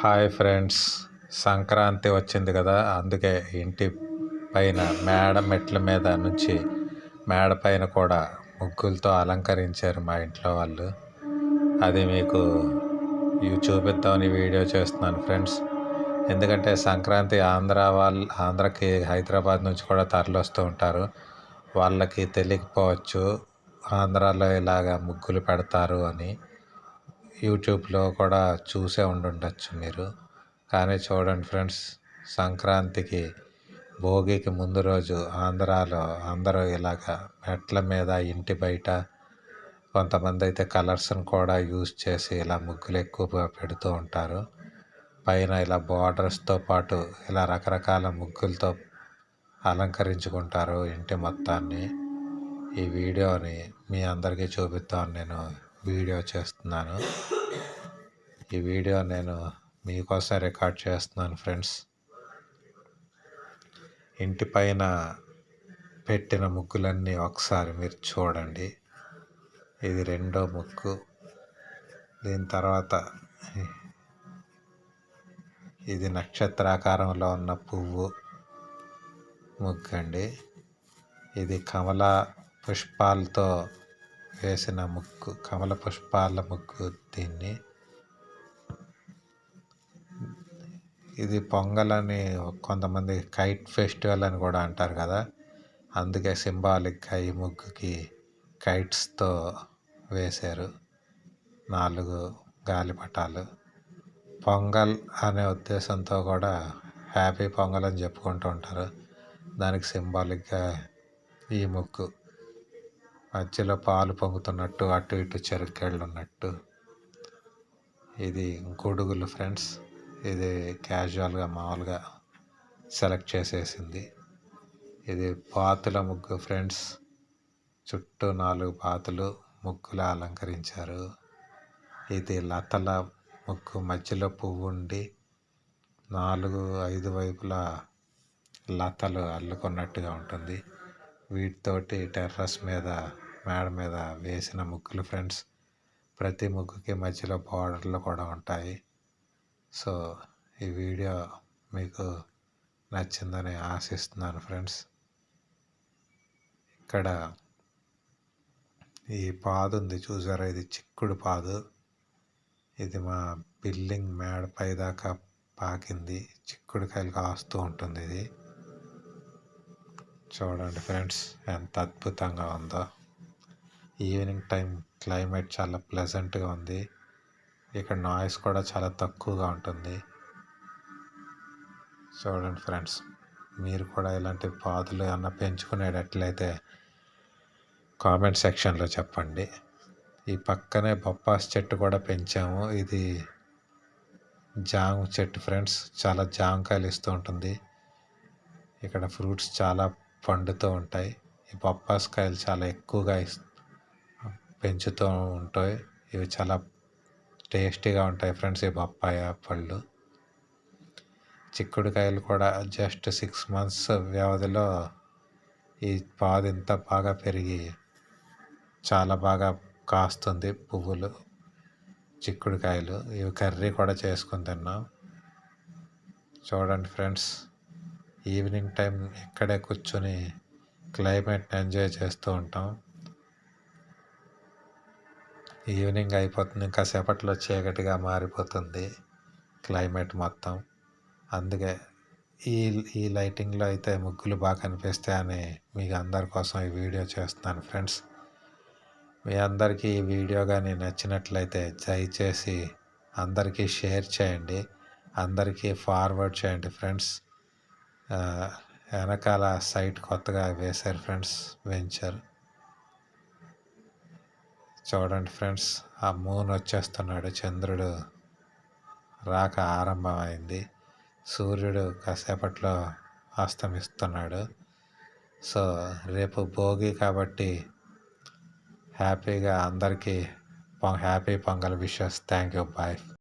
Hi friends, Sankranti వచ్చింది కదా, అందుకే ఇంటి పైన మెట్ల మీద నుంచి మేడ పైన కూడా ముగ్గులతో అలంకరించారు మా ఇంట్లో వాళ్ళు. అది మీకు చూపిద్దామని వీడియో చేస్తున్నాను ఫ్రెండ్స్. ఎందుకంటే సంక్రాంతి ఆంధ్రాకి హైదరాబాద్ నుంచి కూడా తరలిస్తూ ఉంటారు. వాళ్ళకి తెలియకపోవచ్చు ఆంధ్రాలో ఇలాగ ముగ్గులు పెడతారు అని. యూట్యూబ్లో కూడా చూసే ఉండుండొచ్చు మీరు. కానీ చూడండి ఫ్రెండ్స్, సంక్రాంతికి భోగికి ముందు రోజు ఆంధ్రాలో అందరూ ఇలాగ మెట్ల మీద, ఇంటి బయట, కొంతమంది అయితే కలర్స్ని కూడా యూజ్ చేసి ఇలా ముగ్గులు ఎక్కువగా పెడుతూ ఉంటారు. పైన ఇలా బార్డర్స్తో పాటు ఇలా రకరకాల ముగ్గులతో అలంకరించుకుంటారు ఇంటి మొత్తాన్ని. ఈ వీడియోని మీ అందరికీ చూపిద్దామని నేను వీడియో చేస్తున్నాను. ఈ వీడియో నేను మీకోసం రికార్డ్ చేస్తున్నాను ఫ్రెండ్స్. ఇంటి పైన పెట్టిన ముగ్గులన్నీ ఒకసారి మీరు చూడండి. ఇది రెండో ముగ్గు. దీని తర్వాత ఇది నక్షత్రాకారంలో ఉన్న పువ్వు ముగ్గు అండి. ఇది కమల పుష్పాలతో వేసిన ముగ్గు, కమల పుష్పాల ముగ్గు. ఇది పొంగల్ అని కొంతమంది కైట్ ఫెస్టివల్ అని కూడా అంటారు కదా, అందుకే సింబాలిక్గా ఈ ముగ్గుకి కైట్స్తో వేశారు 4 గాలిపటాలు. పొంగల్ అనే ఉద్దేశంతో కూడా హ్యాపీ పొంగల్ అని చెప్పుకుంటూ ఉంటారు. దానికి సింబాలిక్గా ఈ ముగ్గు, మధ్యలో పాలు పొంగుతున్నట్టు, అటు ఇటు చెరుకెళ్ళు ఉన్నట్టు. ఇది గొడుగులు ఫ్రెండ్స్. ఇది క్యాజువల్గా మామూలుగా సెలెక్ట్ చేసేసింది. ఇది బాతుల ముగ్గు ఫ్రెండ్స్. చుట్టూ 4 బాతులు ముగ్గులా అలంకరించారు. ఇది లతల ముగ్గు, మధ్యలో పువ్వు ఉండి 4-5 వైపులా లతలు అల్లుకున్నట్టుగా ఉంటుంది. వీటితోటి టెర్రస్ మీద, మేడ మీద వేసిన ముగ్గులు ఫ్రెండ్స్. ప్రతి ముగ్గుకి మధ్యలో బార్డర్లు కూడా ఉంటాయి. సో ఈ వీడియో మీకు నచ్చిందని ఆశిస్తున్నాను ఫ్రెండ్స్. ఇక్కడ ఈ పాదు ఉంది చూసారా, ఇది చిక్కుడు పాదు. ఇది మా బిల్డింగ్ మేడ పై దాకా పాకింది. చిక్కుడుకాయలు కాస్తూ ఉంటుంది ఇది. చూడండి ఫ్రెండ్స్, ఎంత అద్భుతంగా ఉందో. ఈవినింగ్ టైం క్లైమేట్ చాలా ప్లెజెంట్గా ఉంది. ఇక్కడ నాయిస్ కూడా చాలా తక్కువగా ఉంటుంది. చూడండి ఫ్రెండ్స్, మీరు కూడా ఇలాంటి పాదులు ఏమన్నా పెంచుకునేటట్లయితే కామెంట్ సెక్షన్లో చెప్పండి. ఈ పక్కనే బొప్పాస్ చెట్టు కూడా పెంచాము. ఇది జామ చెట్టు ఫ్రెండ్స్. చాలా జామకాయలు ఇస్తూ ఉంటుంది. ఇక్కడ ఫ్రూట్స్ చాలా పండుతూ ఉంటాయి. ఈ బొప్పాస్ కాయలు చాలా ఎక్కువగా పెంచుతూ ఉంటాయి. ఇవి చాలా టేస్టీగా ఉంటాయి ఫ్రెండ్స్, ఈ బొప్పాయ పళ్ళు. చిక్కుడుకాయలు కూడా జస్ట్ 6 months వ్యవధిలో ఈ పాదు ఇంత బాగా పెరిగి చాలా బాగా కాస్తుంది పువ్వులు, చిక్కుడుకాయలు. ఇవి కర్రీ కూడా చేసుకొని తిన్నాం. చూడండి ఫ్రెండ్స్, ఈవినింగ్ టైం ఇక్కడే కూర్చొని క్లైమేట్ని ఎంజాయ్ చేస్తూ ఉంటాం. ఈవినింగ్ అయిపోతుంది, ఇంకా సేపట్లో చీకటిగా మారిపోతుంది క్లైమేట్ మొత్తం. అందుకే ఈ లైటింగ్లో అయితే ముగ్గులు బాగా కనిపిస్తాయని మీకు అందరి కోసం ఈ వీడియో చేస్తున్నాను ఫ్రెండ్స్. మీ అందరికీ ఈ వీడియో కానీ నచ్చినట్లయితే దయచేసి అందరికీ షేర్ చేయండి, అందరికీ ఫార్వర్డ్ చేయండి ఫ్రెండ్స్. వెనకాల సైట్ కొత్తగా వేశారు ఫ్రెండ్స్, వెంచర్. చూడండి ఫ్రెండ్స్, ఆ మూన్ వచ్చేస్తున్నాడు, చంద్రుడు రాక ఆరంభమైంది. సూర్యుడు కాసేపట్లో అస్తమిస్తున్నాడు. సో రేపు భోగి కాబట్టి హ్యాపీగా అందరికీ happy Pongal wishes. Thank you. Bye.